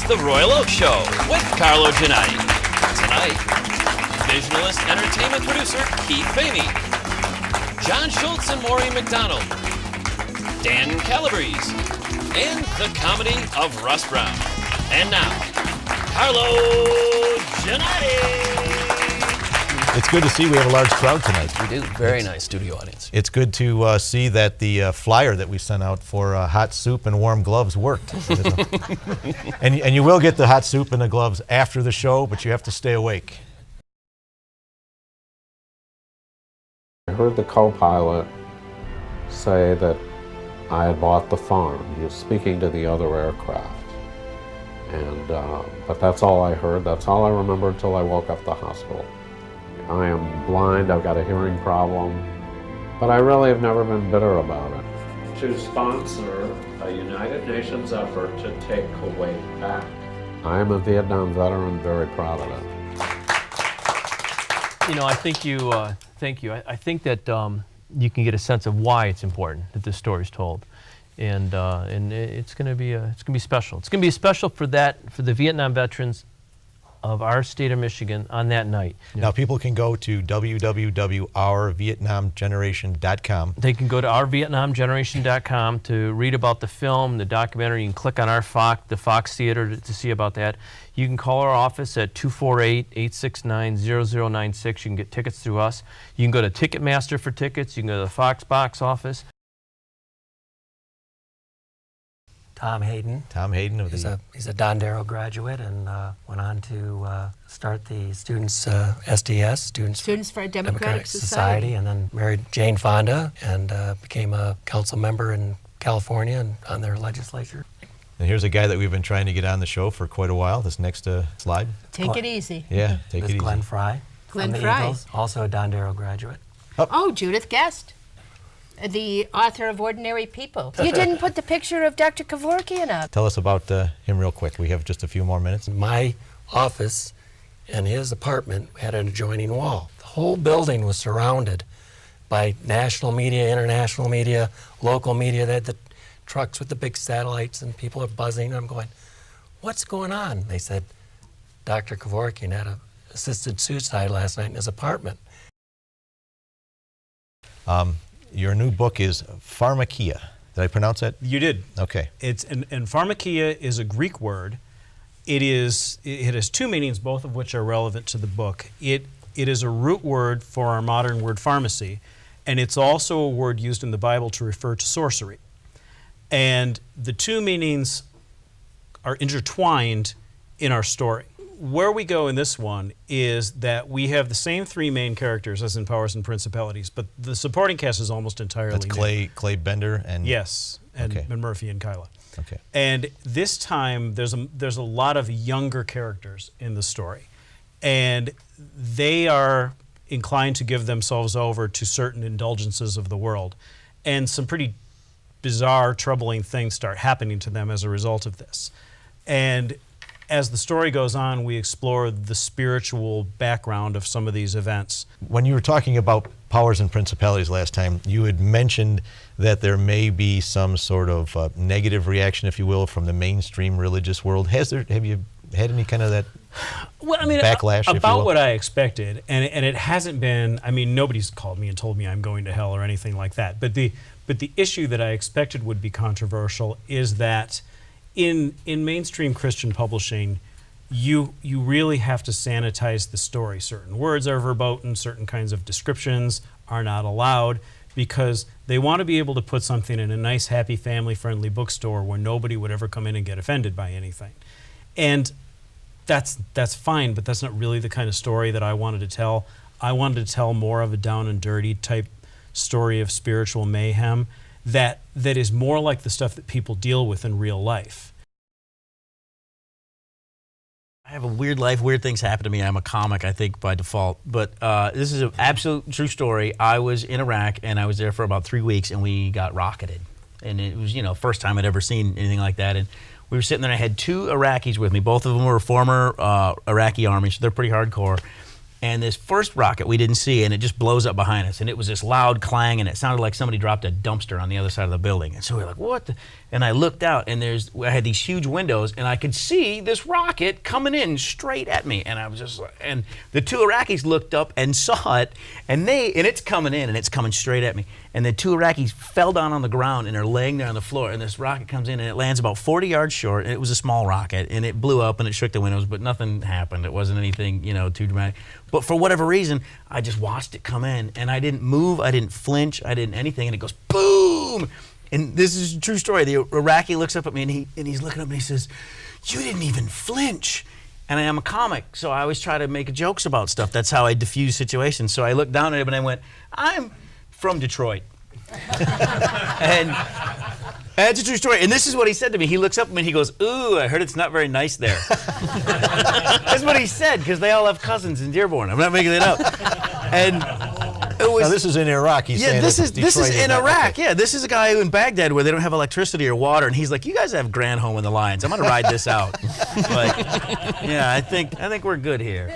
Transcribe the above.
the Royal Oak Show with Carlo Giannotti. Tonight, visualist entertainment producer Keith Famie, John Schultz and Maureen McDonald, Dan Calabrese, and the comedy of Russ Brown. And now, Carlo Giannotti. It's good to see we have a large crowd tonight. We do. Very nice studio audience. It's good to see that the flyer that we sent out for hot soup and warm gloves worked. and you will get the hot soup and the gloves after the show, but you have to stay awake. I heard the co-pilot say that I had bought the farm. He was speaking to the other aircraft. And, but that's all I heard. That's all I remember until I woke up at the hospital. I am blind, I've got a hearing problem, but I really have never been bitter about it. To sponsor a United Nations effort to take Kuwait back. I am a Vietnam veteran, very proud of it. You know, I think you, thank you. I think that you can get a sense of why it's important that this story is told. And it's going to be special. It's going to be special for the Vietnam veterans of our state of Michigan on that night. Now people can go to www.ourvietnamgeneration.com. They can go to ourvietnamgeneration.com to read about the film, the documentary. You can click on the Fox Theater to see about that. You can call our office at 248-869-0096. You can get tickets through us. You can go to Ticketmaster for tickets. You can go to the Fox box office. Tom Hayden. Tom Hayden of he's a Don Darrow graduate and went on to start the Students SDS, Students for a Democratic Society, and then married Jane Fonda and became a council member in California and on their legislature. And here's a guy that we've been trying to get on the show for quite a while. This next slide. Take it easy. Yeah, take it easy. Glenn Fry. Glenn Fry. Eagles, also a Don Darrow graduate. Oh, Judith Guest, the author of Ordinary People. You didn't put the picture of Dr. Kevorkian up. Tell us about him real quick. We have just a few more minutes. My office and his apartment had an adjoining wall. The whole building was surrounded by national media, international media, local media. They had the trucks with the big satellites and people are buzzing. I'm going, what's going on? They said, Dr. Kevorkian had an assisted suicide last night in his apartment. Your new book is Pharmakia. Did I pronounce that? You did. Okay. And pharmakia is a Greek word. It has two meanings, both of which are relevant to the book. It is a root word for our modern word pharmacy, and it's also a word used in the Bible to refer to sorcery. And the two meanings are intertwined in our story. Where we go in this one is that we have the same three main characters as in Powers and Principalities, but the supporting cast is almost entirely That's Clay Bender and yes, and, okay. and Murphy and Kyla. Okay. And this time there's a lot of younger characters in the story, and they are inclined to give themselves over to certain indulgences of the world, and some pretty bizarre, troubling things start happening to them as a result of this. And as the story goes on, we explore the spiritual background of some of these events. When you were talking about Powers and Principalities last time, you had mentioned that there may be some sort of negative reaction, if you will, from the mainstream religious world. Have you had any kind of that backlash, about what I expected, and it hasn't been. I mean, nobody's called me and told me I'm going to hell or anything like that. But the issue that I expected would be controversial is that in mainstream Christian publishing, you really have to sanitize the story. Certain words are verboten, certain kinds of descriptions are not allowed, because they want to be able to put something in a nice, happy, family-friendly bookstore where nobody would ever come in and get offended by anything. And that's fine, but that's not really the kind of story that I wanted to tell. I wanted to tell more of a down and dirty type story of spiritual mayhem that is more like the stuff that people deal with in real life. I have a weird life. Weird things happen to me. I'm a comic, I think, by default. But this is an absolute true story. I was in Iraq, and I was there for about 3 weeks, and we got rocketed. And it was, first time I'd ever seen anything like that. And we were sitting there, and I had two Iraqis with me. Both of them were former Iraqi army, so they're pretty hardcore. And this first rocket we didn't see, and it just blows up behind us. And it was this loud clang, and it sounded like somebody dropped a dumpster on the other side of the building. And so we were like, what the? And I looked out, and I had these huge windows, and I could see this rocket coming in straight at me. And I was just, and the two Iraqis looked up and saw it, and it's coming in, and it's coming straight at me. And the two Iraqis fell down on the ground, and they're laying there on the floor, and this rocket comes in, and it lands about 40 yards short, and it was a small rocket, and it blew up, and it shook the windows, but nothing happened. It wasn't anything, too dramatic. But for whatever reason, I just watched it come in, and I didn't move, I didn't flinch, I didn't anything, and it goes boom! And this is a true story. The Iraqi looks up at me, and he's looking up, and he says, "You didn't even flinch." And I am a comic, so I always try to make jokes about stuff. That's how I diffuse situations. So I looked down at him, and I went, "I'm from Detroit." And that's a true story. And this is what he said to me. He looks up at me and he goes, "Ooh, I heard it's not very nice there." That's what he said, because they all have cousins in Dearborn. I'm not making it up. And it was, now, this is in Iraq. He's saying this is in Iraq. Okay. Yeah, this is a guy in Baghdad where they don't have electricity or water, and he's like, "You guys have Granholm and the Lions. I'm going to ride this out." But yeah, I think we're good here.